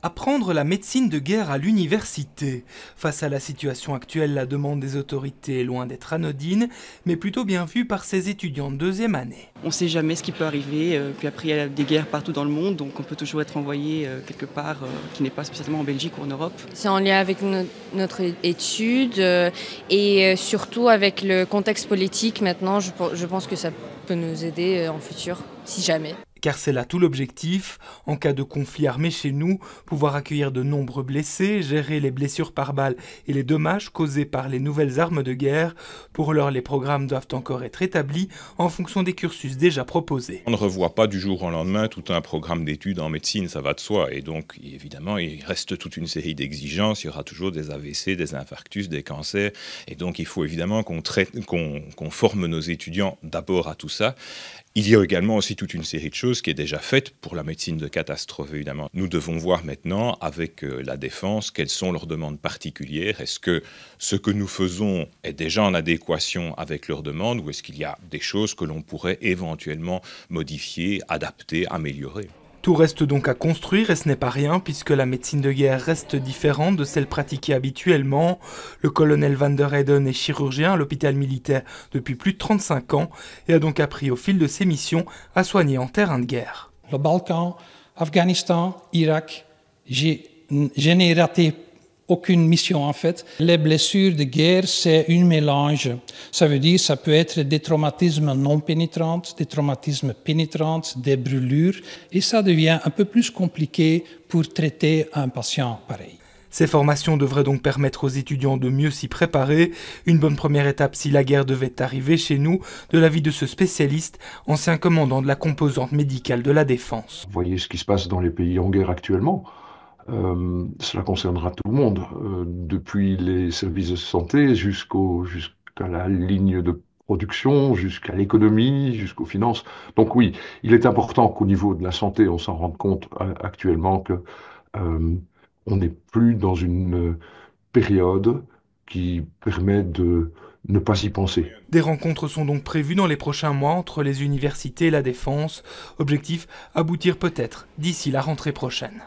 Apprendre la médecine de guerre à l'université. Face à la situation actuelle, la demande des autorités est loin d'être anodine, mais plutôt bien vue par ces étudiants de deuxième année. On ne sait jamais ce qui peut arriver, puis après il y a des guerres partout dans le monde, donc on peut toujours être envoyé quelque part qui n'est pas spécialement en Belgique ou en Europe. C'est en lien avec notre étude et surtout avec le contexte politique maintenant, je pense que ça peut nous aider en futur, si jamais. Car c'est là tout l'objectif, en cas de conflit armé chez nous, pouvoir accueillir de nombreux blessés, gérer les blessures par balle et les dommages causés par les nouvelles armes de guerre. Pour l'heure, les programmes doivent encore être établis en fonction des cursus déjà proposés. On ne revoit pas du jour au lendemain tout un programme d'études en médecine, ça va de soi. Et donc, évidemment, il reste toute une série d'exigences. Il y aura toujours des AVC, des infarctus, des cancers. Et donc, il faut évidemment qu'on forme nos étudiants d'abord à tout ça. Il y a également aussi toute une série de choses qui est déjà faite pour la médecine de catastrophe, évidemment. Nous devons voir maintenant, avec la défense, quelles sont leurs demandes particulières. Est-ce que ce que nous faisons est déjà en adéquation avec leurs demandes ou est-ce qu'il y a des choses que l'on pourrait éventuellement modifier, adapter, améliorer ? Tout reste donc à construire et ce n'est pas rien puisque la médecine de guerre reste différente de celle pratiquée habituellement. Le colonel Van der Heyden est chirurgien à l'hôpital militaire depuis plus de 35 ans et a donc appris au fil de ses missions à soigner en terrain de guerre. Le Balkan, Afghanistan, Irak, je n'ai raté aucune mission en fait. Les blessures de guerre, c'est un mélange. Ça veut dire ça peut être des traumatismes non pénétrants, des traumatismes pénétrants, des brûlures. Et ça devient un peu plus compliqué pour traiter un patient pareil. Ces formations devraient donc permettre aux étudiants de mieux s'y préparer. Une bonne première étape si la guerre devait arriver chez nous, de l'avis de ce spécialiste, ancien commandant de la composante médicale de la défense. Vous voyez ce qui se passe dans les pays en guerre actuellement. Cela concernera tout le monde, depuis les services de santé jusqu'à la ligne de production, jusqu'à l'économie, jusqu'aux finances. Donc oui, il est important qu'au niveau de la santé, on s'en rende compte actuellement que on n'est plus dans une période qui permet de ne pas y penser. Des rencontres sont donc prévues dans les prochains mois entre les universités et la défense. Objectif, aboutir peut-être d'ici la rentrée prochaine.